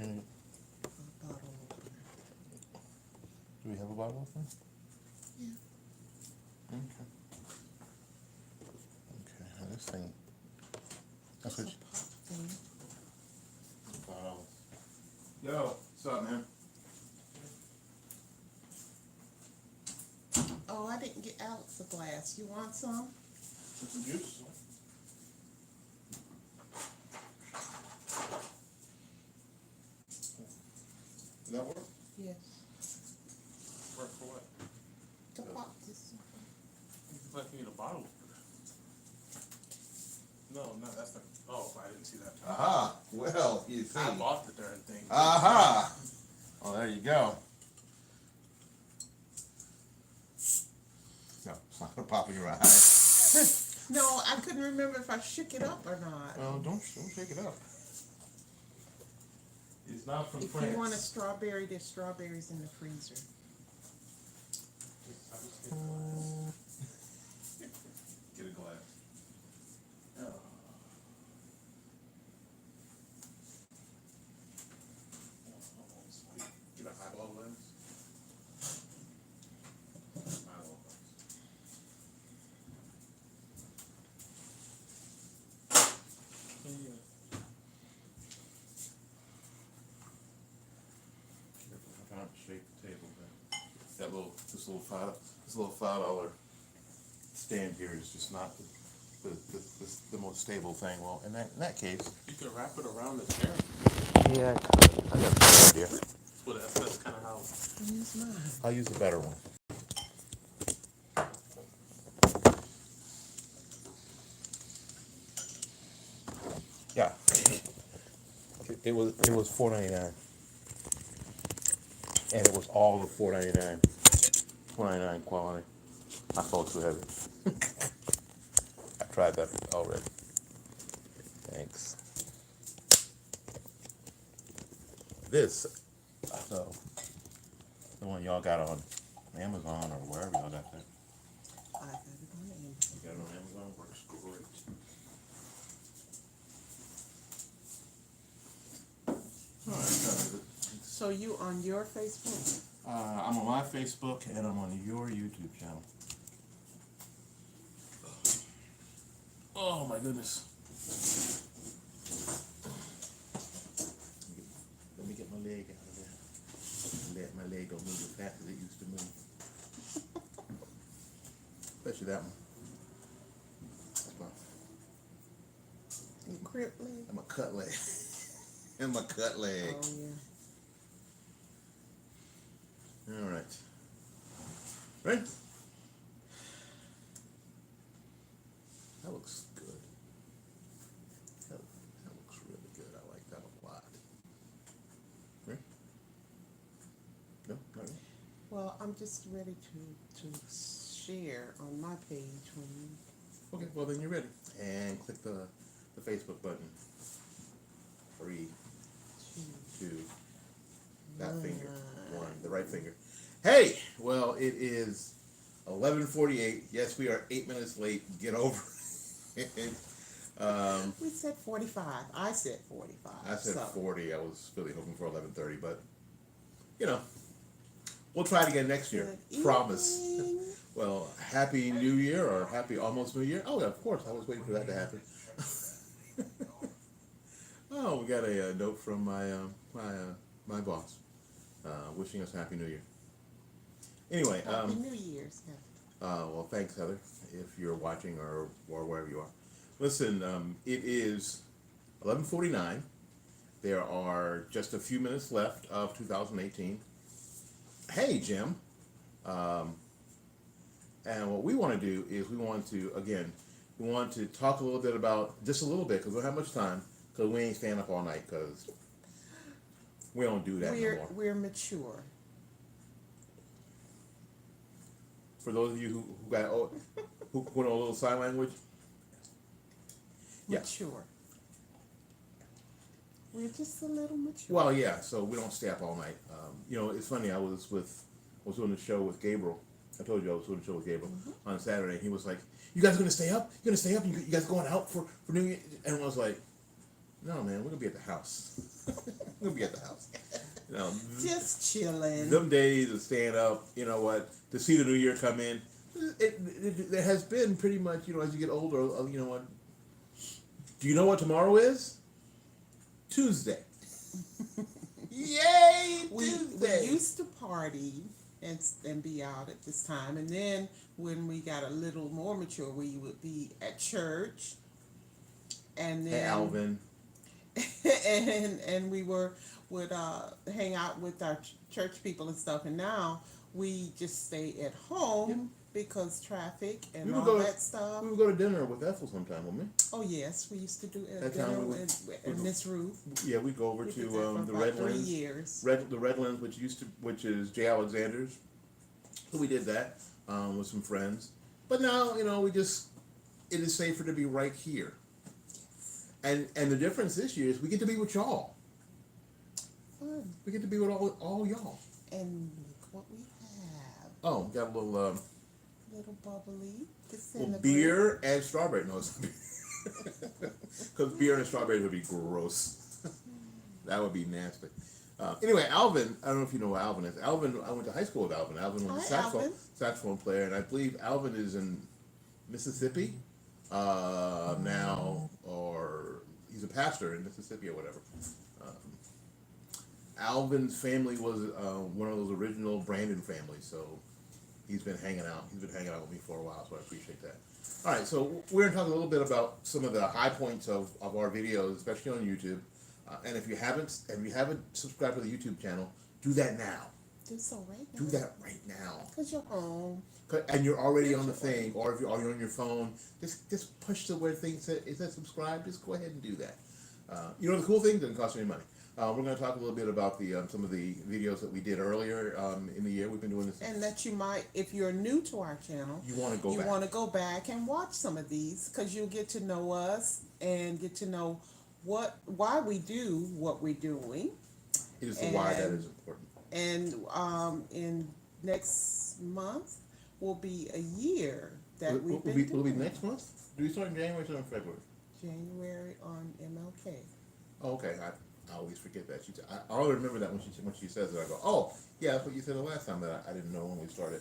need? A bottle opener. Do we have a bottle opener? Yeah. Okay. Okay, now this thing. That's It's what a pop thing. Bottle. Yo, what's up, man? Oh, I didn't get Alex a glass. You want some? Some juice? Does that work? Yes. Work for what? To pop this. It's like you need a bottle. No, that's not. Oh, I didn't see that. Aha, well, you see. I bought the darn thing. Aha! Well, there you go. No, it's not gonna pop in your eye. No, I couldn't remember if I shook it up or not. Well, don't shake it up. It's not from If France. you want a strawberry, there's strawberries in the freezer. Get a glass. Oh. Get a highball lens. Highball lens. I'm trying to shake the table, but this little $5 stand here is just not the most stable thing. Well, in that case. You can wrap it around the chair. Yeah, I got no idea. Well, that's kind of how. Use mine. I'll use the better one. Yeah. It was $4.99. And it was all of $4.99. $4.99 quality. I felt too heavy. I tried that already. Thanks. This, so, the one y'all got on Amazon or wherever y'all got that. I got it on Amazon. You got it on Amazon? Works great. Alright, So you on your Facebook? I'm on my Facebook and I'm on your YouTube channel. Oh my goodness. Let me get my leg out of there. Let my leg don't move as fast as it used to move. Especially that one. You crip leg? I'm a cut leg. I'm a cut leg. Oh yeah. All right. Right? That looks good. That looks really good. I like that a lot. Right? No? Not really? Well, I'm just ready to share on my page when you. Okay, well then you're ready. And click the Facebook button. 3, 2, that finger. 1, the right finger. Hey! Well, it is 11:48. Yes, we are 8 minutes late. Get over it. We said 45. I said 45. I said so. 40. I was really hoping for 11:30, but you know, we'll try it again next year. Good Promise. evening. Well, Happy New Year or Happy Almost New Year. Oh, of course. I was waiting for that to happen. Oh, we got a note from my boss wishing us Happy New Year. Anyway, Happy New Year's. well, thanks, Heather, if you're watching or wherever you are. Listen, it is 11:49. There are just a few minutes left of 2018. Hey, Jim. And what we want to do is we want to talk a little bit about, just a little bit, because we don't have much time, because we ain't staying up all night, because we don't do that no more. We're mature. For those of you who know a little sign language, yeah. Mature. We're just a little mature. Well, yeah. So we don't stay up all night. You know, it's funny. I was doing the show with Gabriel. I told you I was doing the show with Gabriel on Saturday. He was like, "You guys gonna stay up? You gonna stay up? You guys going out for New Year?" And I was like, No, man, we're gonna be at the house. We're gonna be at the house. You know, Just chilling. them days of staying up. You know what? To see the new year come in, it has been pretty much. You know, as you get older, you know what? Do you know what tomorrow is? Tuesday. Yay! We Tuesday. used to party and be out at this time, and then when we got a little more mature, we would be at church, and then Hey, Alvin. and we would hang out with our church people and stuff, and now we just stay at home because traffic and We would all go to- that stuff. We would go to dinner with Ethel sometime, wouldn't we? Oh yes, we used to do That dinner time we would- with Miss Ruth. Yeah, we'd go over We to did that for the about 3 Redlands. years. The Redlands, which is Jay Alexander's. So we did that with some friends. But now, you know, it is safer to be right here. And the difference this year is we get to be with y'all. Fun. We get to be with all y'all. And look what we have. Oh, got a little Little bubbly. well, beer and strawberry. No, because beer and strawberry would be gross. That would be nasty. Anyway, Alvin, I don't know if you know who Alvin is. Alvin, I went to high school with Alvin. Alvin was a Hi, Alvin. saxophone player, and I believe Alvin is in Mississippi now, or he's a pastor in Mississippi or whatever. Alvin's family was one of those original Brandon families, so he's been hanging out. He's been hanging out with me for a while, so I appreciate that. All right, so we're going to talk a little bit about some of the high points of our videos, especially on YouTube. And if you haven't subscribed to the YouTube channel, do that now. Do so right now. Do that right now. Because you're home. And you're already on the thing, or if you're on your phone, just push to where things say, it says subscribe. Just go ahead and do that. You know, the cool thing doesn't cost you any money. We're going to talk a little bit about some of the videos that we did earlier in the year. We've been doing this. And that you might, if you're new to our channel, You want to go you back. want to go back and watch some of these because you'll get to know us and get to know why we do what we're doing. It is the why that and- is important. And in next month will be a year that we've Will been be doing. next month? Do we start in January or start in February? January on MLK. Oh, okay. I always forget that. I always remember that when she says it. I go, oh, yeah, that's what you said the last time that I didn't know when we started.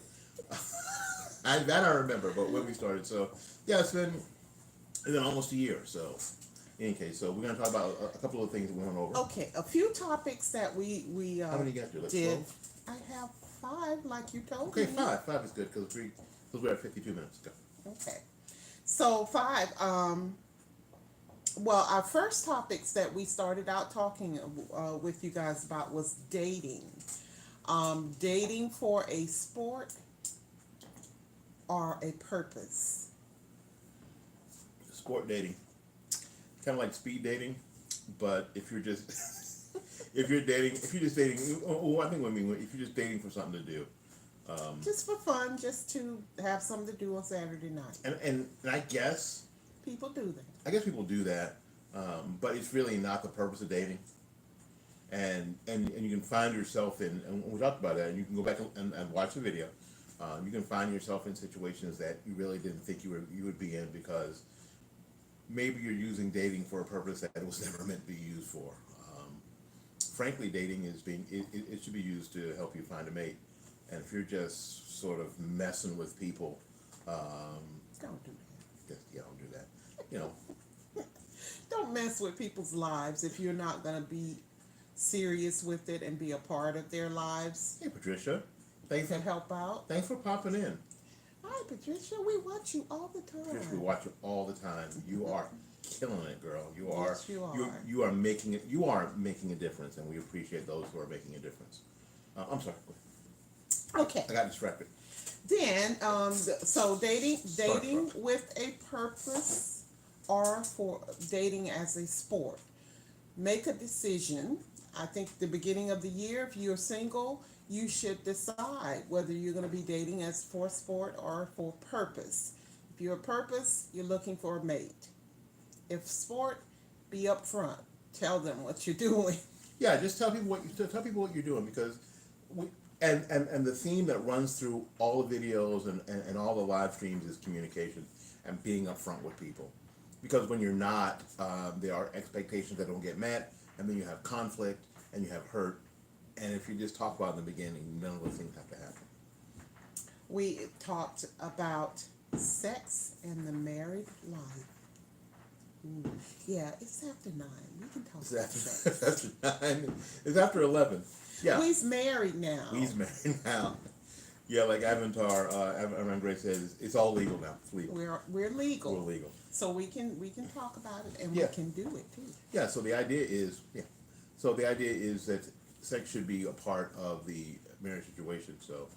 That I remember, but when we started. So, yeah, it's been almost a year. So, in any case, so we're going to talk about a couple of things that we went over. Okay, a few topics that we How many you got there? Like did. 12? I have 5, like you told Okay, me. 5. 5 is good because we're at 52 minutes. Go. Okay. So 5, well, our first topics that we started out talking with you guys about was dating. Dating for a sport or a purpose. Sport dating. Kind of like speed dating, but if you're just if you're just dating, well, I think what I mean, if you're just dating for something to do, Just for fun, just to have something to do on Saturday night. and I guess People do that. people do that, but it's really not the purpose of dating. And you can find yourself in, and we talked about that, and you can go back and watch the video. You can find yourself in situations that you really didn't think you would be in because maybe you're using dating for a purpose that it was never meant to be used for. Frankly, dating it should be used to help you find a mate. And if you're just sort of messing with people, Don't do that. don't do that. You know, Don't mess with people's lives if you're not going to be serious with it and be a part of their lives hey Patricia, thanks to help out. for popping in. Hi, Patricia. We watch you all the time. Patricia, we watch you all the time. You are killing it, girl. You are. Yes, you are. You are making it. You are making a difference, and we appreciate those who are making a difference. I'm sorry. Okay. I got distracted. Then, so dating Start. with a purpose or for dating as a sport. Make a decision. I think the beginning of the year, if you're single, you should decide whether you're going to be dating as for sport or for purpose. If you're a purpose, you're looking for a mate. If sport, be upfront. Tell them what you're doing. Yeah, just tell people what you're doing because and the theme that runs through all the videos and all the live streams is communication and being upfront with people. because when you're not, there are expectations that don't get met, and then you have conflict and you have hurt. And if you just talk about it in the beginning, none of those things have to happen. We talked about sex and the married life. Ooh. Yeah, it's after 9. We can talk It's about after, sex. it's after 9. It's after 11. Yeah. We's married now. He's married now. Yeah, like Avantar, Avan Gray says, it's all legal now. It's legal. We're legal. We're legal. So we can talk about it, and Yeah. we can do it too. Yeah, so the idea is, that sex should be a part of the marriage situation. So,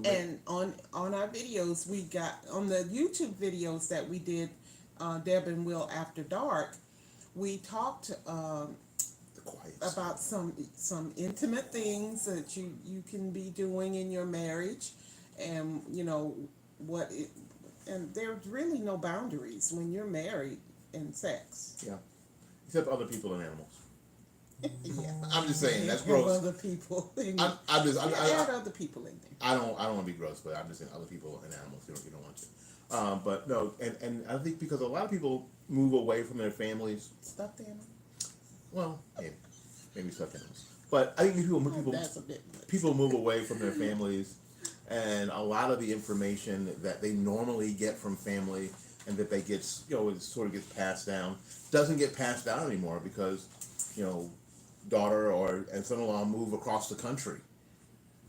And on our videos, we got on the YouTube videos that we did, Deb and Will After Dark, we talked the quiet about some intimate things that you can be doing in your marriage, and and there's really no boundaries when you're married in sex. Yeah, except other people and animals. Yeah, I'm just saying that's Have gross. other people. Add other people in there. I don't want to be gross, but I'm just saying other people and animals. You don't want to. But no, and I think because a lot of people move away from their families. Stuffed animal. Well, maybe stuffed animals. But I think That's a bit much. people move away from their families, and a lot of the information that they normally get from family and that they get, it sort of gets passed down, doesn't get passed down anymore because, daughter and son-in-law move across the country,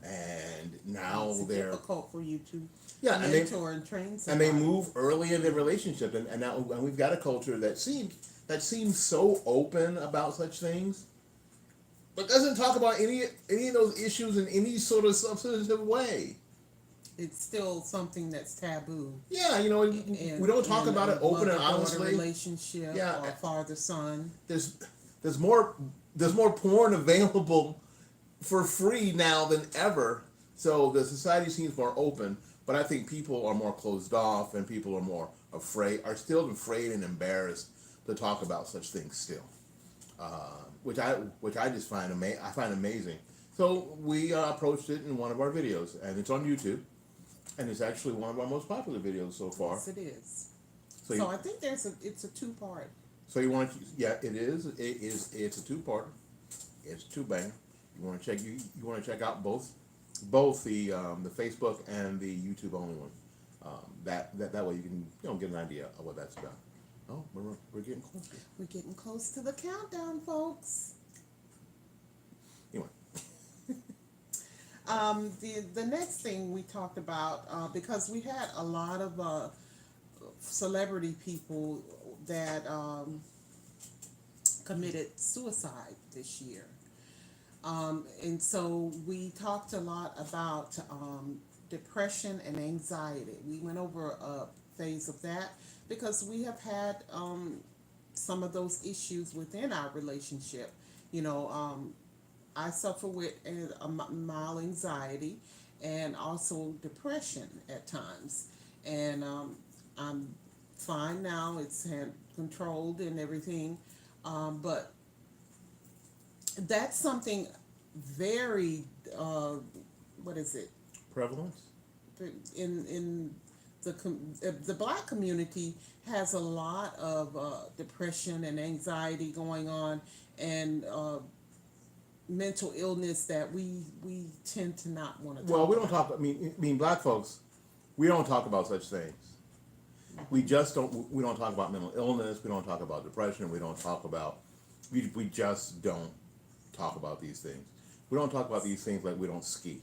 and now It's they're difficult for you to and mentor and train and somebody. they move early in their relationship, and now we've got a culture that seems so open about such things, but doesn't talk about any of those issues in any sort of substantive way. It's still something that's taboo. Yeah, we don't talk about it open and honestly. Relationship, Yeah. or father son. There's more porn available for free now than ever. So the society seems more open, but I think people are more closed off, and people are still afraid and embarrassed to talk about such things still, which I just find amazing. So we approached it in one of our videos, and it's on YouTube, and it's actually one of our most popular videos so far. Yes, it is. So So I think it's a 2-part. So you want to? Yeah, it is. It's a 2-part. It's 2-banger. You want to check out both the Facebook and the YouTube only one. That way you can get an idea of what that's about. Oh, we're getting close. We're getting close to the countdown, folks. Anyway. The next thing we talked about, because we had a lot of celebrity people that committed suicide this year. And so we talked a lot about depression and anxiety. We went over a phase of that because we have had some of those issues within our relationship. I suffer with a mild anxiety and also depression at times. And I'm fine now. It's controlled and everything. But that's something very, what is it? Prevalence? In the Black community has a lot of depression and anxiety going on, and mental illness that we tend to not want to talk Well, we don't about. talk. I mean, Black folks, we don't talk about such things. We just don't. We don't talk about mental illness. We don't talk about depression. We don't talk about. We just don't talk about these things. We don't talk about these things like we don't ski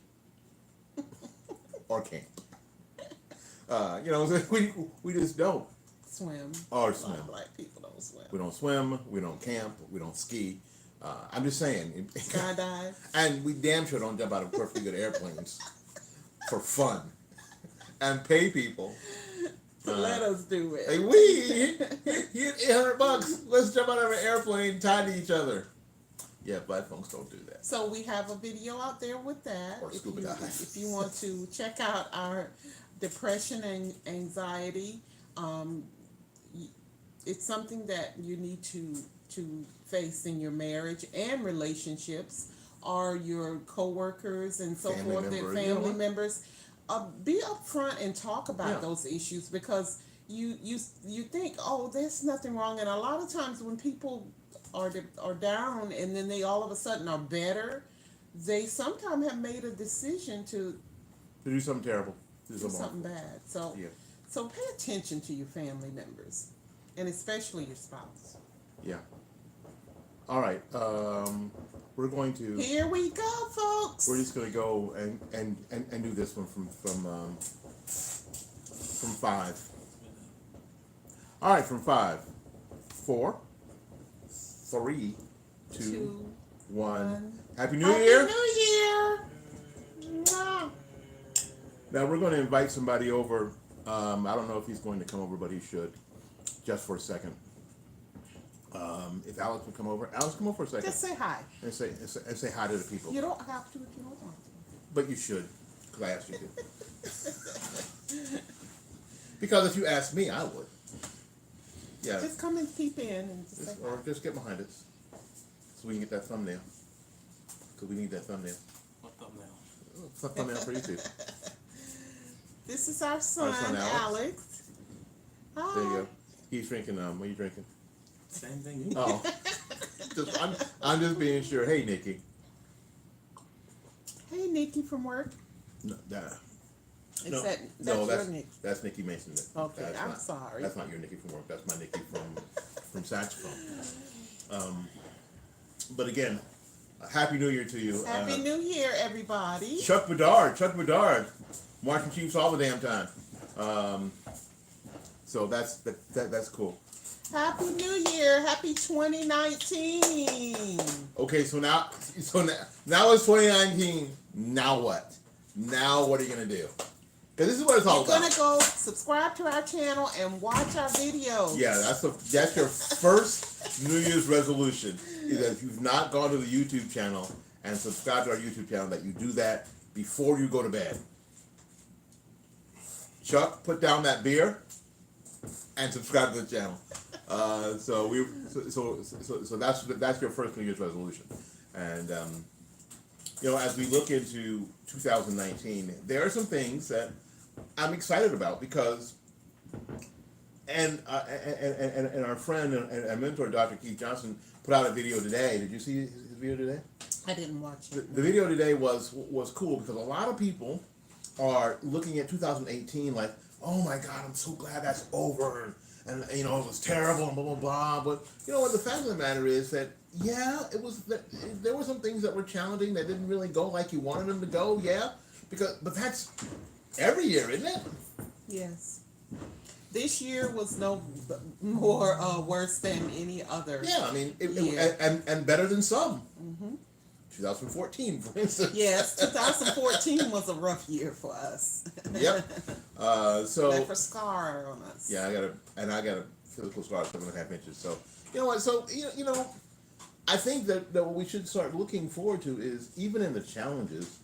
or camp. We just don't. Swim. Or A lot swim. of Black people don't swim. We don't swim. We don't camp. We don't ski. I'm just saying. Skydive. And we damn sure don't jump out of perfectly good airplanes for fun and pay people. Let us do it. Hey, here's $800. Let's jump out of an airplane tied to each other. Yeah, Black folks don't do that. So we have a video out there with that. Or scuba dive. If you want to check out our depression and anxiety, it's something that you need to face in your marriage and relationships, or your coworkers and so Family forth, and members. family members. Be upfront and talk about Yeah. those issues, because you think, oh, there's nothing wrong, and a lot of times when people are down and then they all of a sudden are better, they sometimes have made a decision to do something terrible, do something something bad. So Yeah. so pay attention to your family members, and especially your spouse. Yeah. All right. We're going to. Here we go, folks. We're just gonna go and do this one from 5. All right, from 5, 4, 3, 2, 2, 1. Happy New Happy Year! New Year. Mwah. Now we're going to invite somebody over. I don't know if he's going to come over, but he should, just for a second. If Alex would come over, Alex, come over for a second Just say hi. and say hi to the people. You don't have to if you don't want to. But you should, because I asked you to. Because if you asked me, I would. Yeah. Just come and peep in and just say hi. Or just get behind us, so we can get that thumbnail. Because we need that thumbnail. What thumbnail? It's a thumbnail for YouTube. This is our son, Alex. Hi. There you go. He's drinking. What are you drinking? Same thing you Oh, I'm just being sure. Hey, Nikki. Hey, Nikki from work. No, Is no, that's no, your Nikki? that's Nikki Mason. Okay, That's I'm not, sorry. That's not your Nikki from work. That's my Nikki from saxophone. But again, Happy New Year to you. Happy New Year, everybody. Chuck Bedard, marching chiefs all the damn time. So that's cool. Happy New Year. Happy 2019. Okay, so now it's 2019. Now what? Now what are you gonna do? Because this is what it's all You're about. gonna go subscribe to our channel and watch our videos. Yeah, that's your first New Year's resolution. Is that if you've not gone to the YouTube channel and subscribed to our YouTube channel, that you do that before you go to bed. Chuck, put down that beer and subscribe to the channel. So that's your first New Year's resolution, and as we look into 2019, there are some things that I'm excited about because, and our friend and mentor Dr. Keith Johnson put out a video today. Did you see his video today? I didn't watch it. The video today was cool because a lot of people are looking at 2018 like, oh my God, I'm so glad that's over. And it was terrible and blah blah blah. But you know what? The fact of the matter is that it was. There were some things that were challenging that didn't really go like you wanted them to go. Yeah, but that's every year, isn't it? Yes. This year was no more worse than any other. Yeah, I mean, year. and better than some. Mm-hmm. 2014, for instance. Yes, 2014 was a rough year for us. Yep. So left a scar on us. yeah, I got a physical scar of 7.5 inches. So you know what? So I think that what we should start looking forward to is even in the challenges,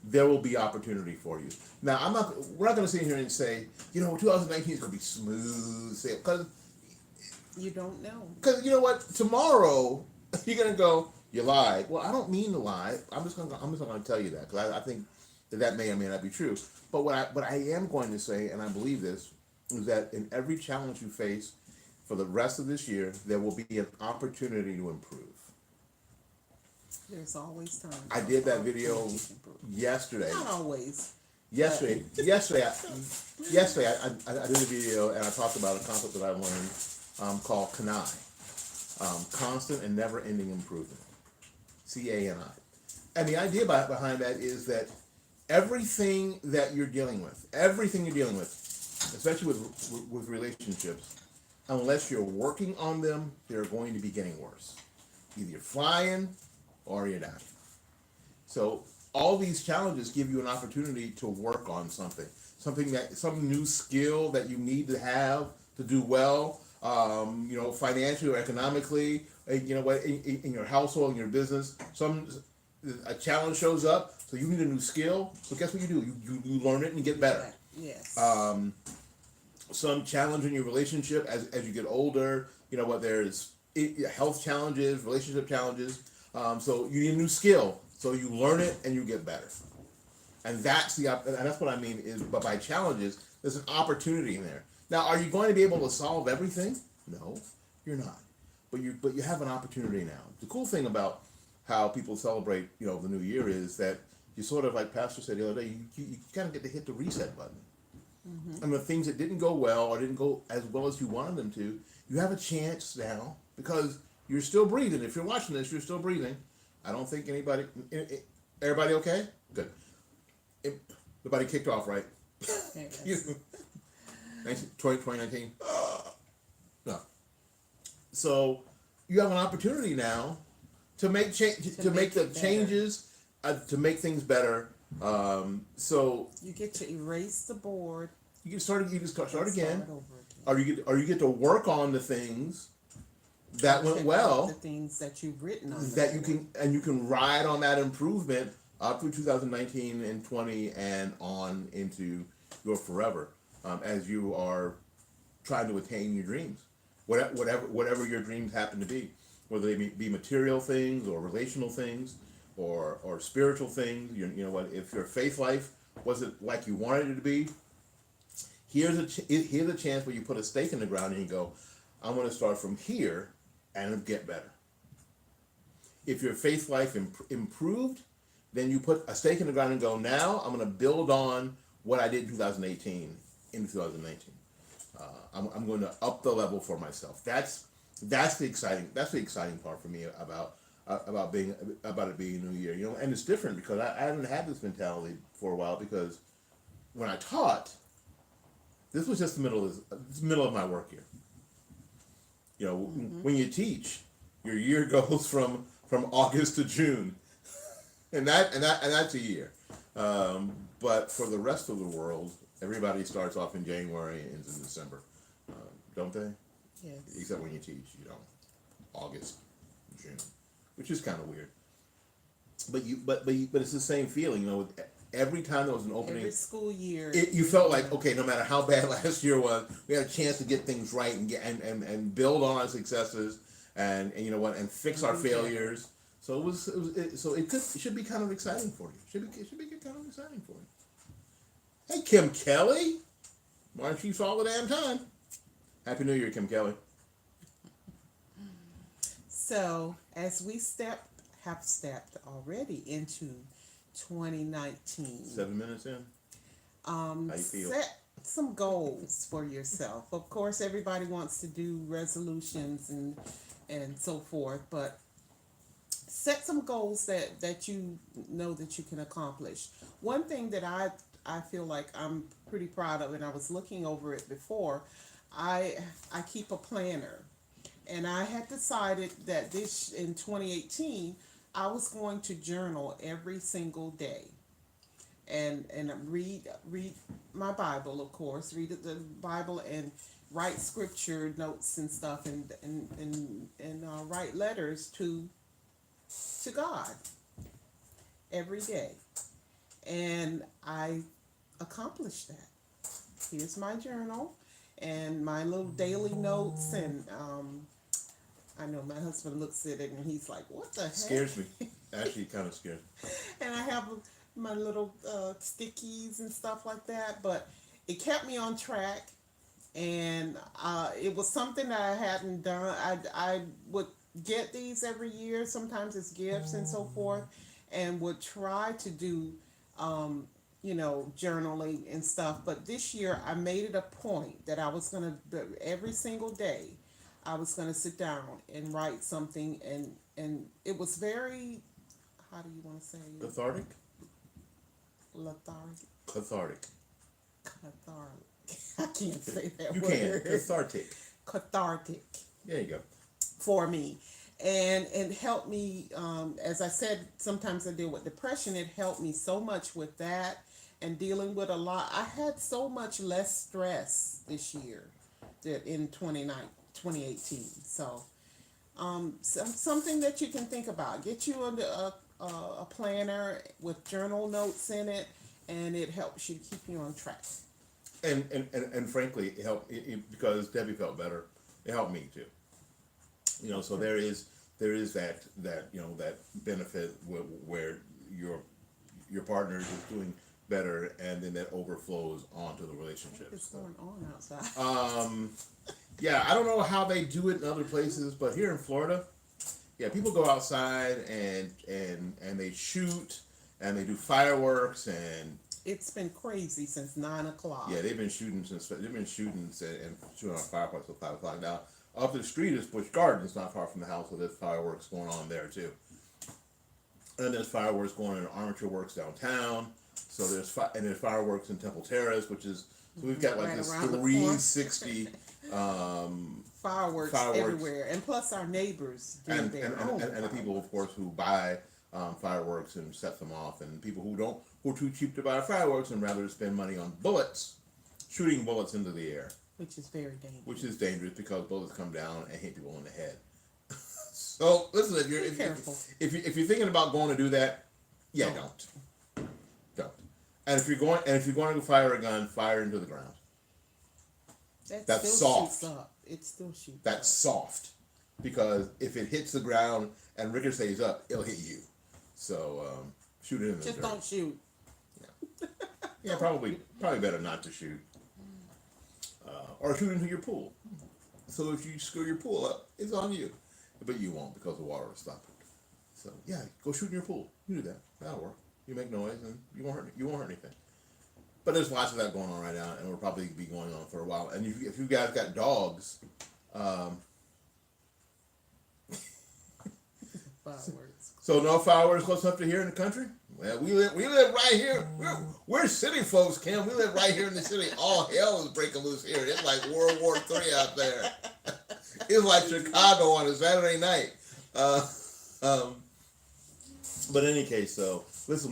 there will be opportunity for you. Now we're not going to sit here and say 2019 is going to be smooth, because you don't know. Because you know what? Tomorrow you're going to go. You lied. Well, I don't mean to lie. I'm just going to tell you that because I think that may or may not be true. But what I am going to say, and I believe this, is that in every challenge you face for the rest of this year, there will be an opportunity to improve. There's always time. I did that video yesterday. Not always. Yesterday, I did a video and I talked about a concept that I learned called CANI, constant and never-ending improvement. CANI. And the idea behind that is that everything you're dealing with, especially with relationships, unless you're working on them, they're going to be getting worse. Either you're flying or you're dying. So all these challenges give you an opportunity to work on some new skill that you need to have to do well, financially or economically, in your household, in your business. A challenge shows up, so you need a new skill. So guess what you do? You learn it and get better. Yes. Some challenge in your relationship as you get older. There's health challenges, relationship challenges. So you need a new skill. So you learn it and you get better. And that's what I mean is, but by challenges, there's an opportunity in there. Now, are you going to be able to solve everything? No, you're not. But you have an opportunity now. The cool thing about how people celebrate, the new year is that you sort of, like Pastor said the other day, you kind of get to hit the reset button. Mm-hmm. And the things that didn't go well or didn't go as well as you wanted them to, you have a chance now because you're still breathing. If you're watching this, you're still breathing. I don't think everybody okay? Good. Nobody kicked off, right? Yes. 2019? No. So you have an opportunity now to make to make the changes, to make things better. So You get to erase the board. you can start again, Start over again. or you get to work on the things that went Check out well the things that you've written on that the you board. can ride on that improvement up through 2019 and 20 and on into your forever, as you are trying to attain your dreams, whatever your dreams happen to be, whether they be material things or relational things or spiritual things. You know what? If your faith life wasn't like you wanted it to be, here's a chance where you put a stake in the ground and you go, I'm going to start from here and get better. If your faith life improved, then you put a stake in the ground and go, now I'm going to build on what I did in 2018 into 2019. I'm going to up the level for myself. That's the exciting part for me about it being a new year. And it's different because I haven't had this mentality for a while, because when I taught, this was just the middle of my work year. When you teach, your year goes from August to June, and that's a year. But for the rest of the world, everybody starts off in January and ends in December, don't they? Yes. Except when you teach, August, June, which is kind of weird. But it's the same feeling, every time there was an opening, Every school year, you felt like, okay, no matter how bad last year was, we had a chance to get things right and build on our successes and and fix our failures. So it should be kind of exciting for you. It should be kind of exciting for you. Hey, Kim Kelly, why don't you all the damn time? Happy New Year, Kim Kelly. So as we have stepped already into 2019. 7 minutes in. How you feel? Set some goals for yourself. Of course, everybody wants to do resolutions and so forth, but set some goals that you know that you can accomplish. One thing that I feel like I'm pretty proud of, and I was looking over it before, I keep a planner. And I had decided that in 2018, I was going to journal every single day, and read my Bible, of course, read the Bible and write scripture notes and stuff, and write letters to God every day, and I accomplished that. Here's my journal and my little daily notes, and I know my husband looks at it and he's like, what the heck? Scares me. Actually, kind of scared. And I have my little stickies and stuff like that, but it kept me on track, and it was something that I hadn't done. I would get these every year, sometimes as gifts and so forth, and would try to do, journaling and stuff. But this year I made it a point that I was going to, every single day, I was going to sit down and write something, and it was very, how do you want to say it? Cathartic? Lethargic. Cathartic. I can't say that You word. can. Cathartic. Cathartic There you go. for me. And it helped me, as I said, sometimes I deal with depression. It helped me so much with that and dealing with a lot. I had so much less stress this year that in 2018. So something that you can think about. Get you a planner with journal notes in it, and it helps you keep you on track. And frankly, it helped because Debbie felt better. It helped me too. So there is that that benefit where your partner is doing better, and then that overflows onto the relationship. What's going on outside? Yeah, I don't know how they do it in other places, but here in Florida, yeah, people go outside and they shoot and they do fireworks and It's been crazy since 9 o'clock. yeah, they've been shooting and shooting on fireworks till 5 o'clock. Now up the street is Busch Gardens, not far from the house, so there's fireworks going on there too. And there's fireworks going on Armature Works downtown. So there's fireworks in Temple Terrace, which is so we've got like Right this around the 360 Fireworks everywhere, and plus our neighbors do and their own the people, of course, who buy fireworks and set them off, and people who are too cheap to buy fireworks and rather spend money on bullets, shooting bullets into the air, which is very dangerous. which is dangerous because bullets come down and hit people in the head. So listen, if you're thinking about going to do that, yeah, don't. And if you're going to fire a gun, fire into the ground. That's still soft. Shoots up. It still shoots. That's soft, because if it hits the ground and ricochets up, it'll hit you. So shoot it in the Just dirt. don't shoot. Yeah, probably better not to shoot, or shoot into your pool. So if you screw your pool up, it's on you, but you won't because the water will stop it. So yeah, go shoot in your pool. You do that. That'll work. You make noise and you won't hurt anything. But there's lots of that going on right now, and will probably be going on for a while. And if you guys got dogs, Fireworks. so no fireworks close up to here in the country. Well, we live right here. We're city folks, Kim. We live right here in the city. All hell is breaking loose here. It's like World War III out there. It's like Chicago on a Saturday night. But in any case, so listen,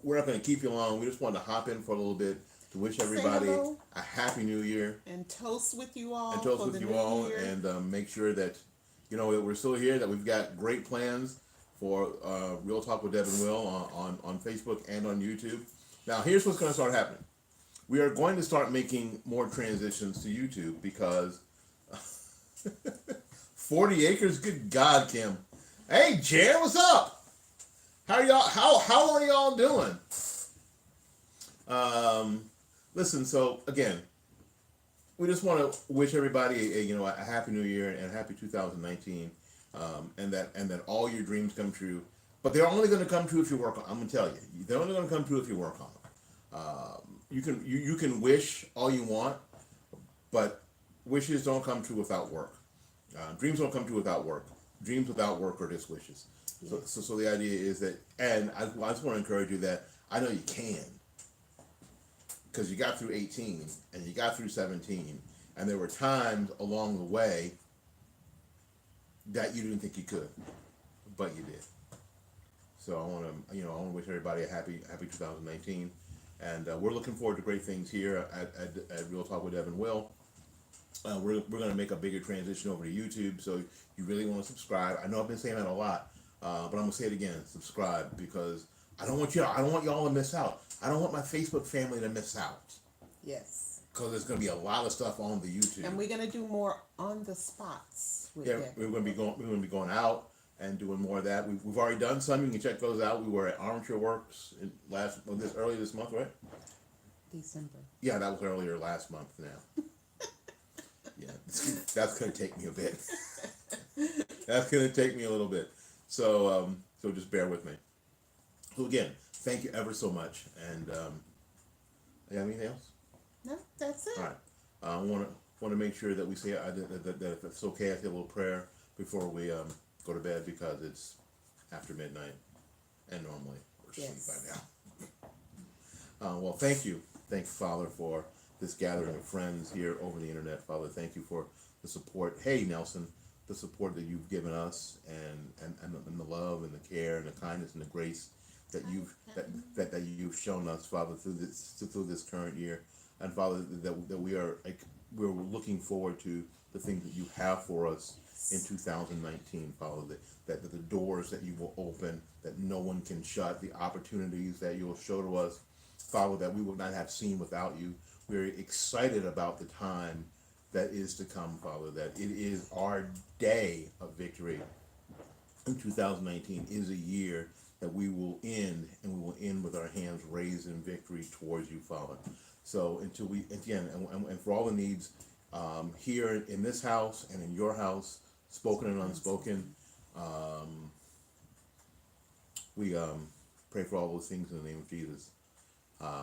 we're not going to keep you long. We just wanted to hop in for a little bit to wish everybody a happy New Year and toast with you all. Year. And make sure that you know that we're still here. That we've got great plans for Real Talk with Deb and Will on Facebook and on YouTube. Now, here's what's going to start happening. We are going to start making more transitions to YouTube because 40 acres. Good God, Kim. Hey, Jan, what's up? How are y'all? How are y'all doing? Listen. So again, we just want to wish everybody a happy New Year and a happy 2019, and that all your dreams come true. But they're only going to come true if you work on. I'm going to tell you, they're only going to come true if you work on them. You can wish all you want, but wishes don't come true without work. Dreams don't come true without work. Dreams without work are just wishes. So the idea is that, and I just want to encourage you that I know you can, because you got through 18 and you got through 17, and there were times along the way that you didn't think you could, but you did. So I want to wish everybody a happy 2019, and we're looking forward to great things here at Real Talk with Deb and Will. We're going to make a bigger transition over to YouTube, so you really want to subscribe. I know I've been saying that a lot. But I'm gonna say it again: subscribe, because I don't want y'all to miss out. I don't want my Facebook family to miss out. Yes. Because there's gonna be a lot of stuff on the YouTube. And we're gonna do more on the spots. We're gonna be going out and doing more of that. We've already done some. You can check those out. We were at Armature Works earlier this month, right? December. Yeah, that was earlier last month. Now. Yeah, that's gonna take me a bit. That's gonna take me a little bit. So just bear with me. So again, thank you ever so much. And you have anything else? No, that's it. All right. I want to make sure that we say that if it's okay, I say a little prayer before we go to bed, because it's after midnight, and normally we're asleep by now. Well, thank you, Father, for this gathering of friends here over the internet. Father, thank you for the support. Hey, Nelson. The support that you've given us, and the love and the care and the kindness and the grace that you've shown us, Father, through this current year, and Father, that we're looking forward to the things that you have for us in 2019, Father, that the doors that you will open, that no one can shut, the opportunities that you will show to us, Father, that we would not have seen without you. We're excited about the time that is to come, Father, that it is our day of victory. In 2019 is a year that we will end, and we will end with our hands raised in victory towards you, Father. So until we, again, and for all the needs here in this house and in your house, spoken and unspoken, we pray for all those things in the name of Jesus.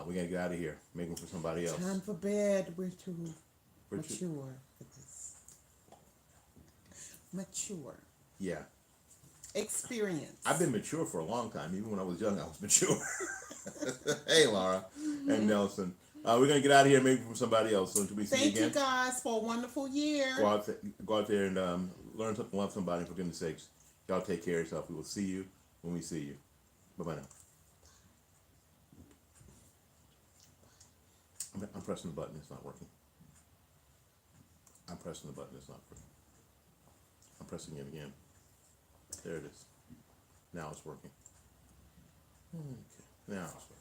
We gotta get out of here. Make room for somebody else. Time for bed. We're too We're too- mature for this. Mature. Yeah. Experience. I've been mature for a long time. Even when I was young, I was mature. Hey, Laura and Nelson. We're going to get out of here and maybe from somebody else. So until we see you Thank again. you guys for a wonderful year. Go out there and learn something, love somebody, for goodness sakes. Y'all take care of yourself. We will see you when we see you. Bye-bye now. I'm pressing the button. It's not working. I'm pressing the button. It's not working. I'm pressing it again. There it is. Now it's working. Okay. Now it's working.